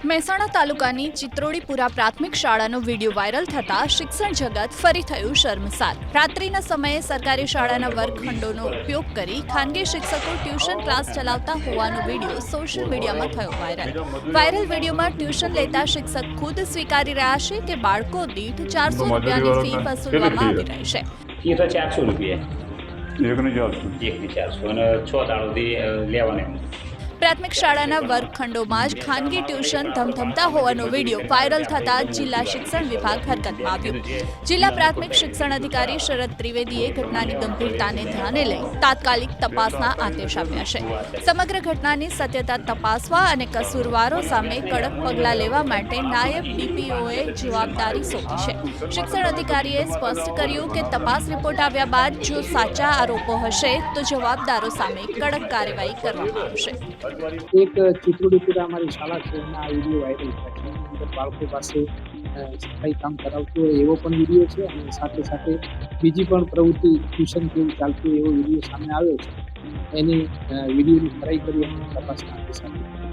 મહેસાણા તાલુકાની ચિત્રોડીપુરા પ્રાથમિક શાળાનો વિડીયો વાયરલ થતા શિક્ષણ જગત ફરી થયું શર્મસાર. રાત્રિના સમયે સરકારી શાળાના વર્ગખંડોનો ઉપયોગ કરી ખાનગી શિક્ષકો ટ્યુશન ક્લાસ ચલાવતા હોવાનો વિડીયો સોશિયલ મીડિયામાં થયો વાયરલ. વાયરલ વિડીયોમાં ટ્યુશન લેતા શિક્ષક ખુદ સ્વીકારી રહ્યા છે કે બાળકો દીઠ 400 રૂપિયાની ફી વસૂલવામાં આવી રહી છે. ફી તો 400 રૂપિયા, એકની 400 અને 6 દાડોથી લેવાને. પ્રાથમિક શાળાના વર્ગખંડોમાં જ ખાનગી ટ્યુશન ધમધમતા હોવાનો વિડીયો વાયરલ થતા જિલ્લા શિક્ષણ વિભાગ હરકતમાં આવ્યું. જિલ્લા પ્રાથમિક શિક્ષણ અધિકારી શરદ ત્રિવેદીએ ઘટનાની ગંભીરતાને ધ્યાને લઈ તાત્કાલિક તપાસના આદેશ આપ્યા છે. સમગ્ર ઘટનાની સત્યતા તપાસવા અને કસૂરવારો સામે કડક પગલાં લેવા માટે નાયબ ડીપીઓએ જવાબદારી સોંપી છે. શિક્ષણ અધિકારીએ સ્પષ્ટ કર્યું કે તપાસ રિપોર્ટ આવ્યા બાદ જો સાચા આરોપો હશે તો જવાબદારો સામે કડક કાર્યવાહી કરવામાં આવશે. એક ચિત્રોડીપુરા અમારી શાળા છે, એમાં આ વિડીયો વાયરલ થયા છે. અંદર બાળકો પાસે સફાઈ કામ કરાવતું હોય એવો પણ વિડીયો છે, અને સાથે સાથે બીજી પણ પ્રવૃત્તિ ટ્યુશન કેવું ચાલતું એવો વિડીયો સામે આવ્યો છે. એની વિડીયોની ખરાઈ કરી અને તપાસના આદેશ આપ્યો.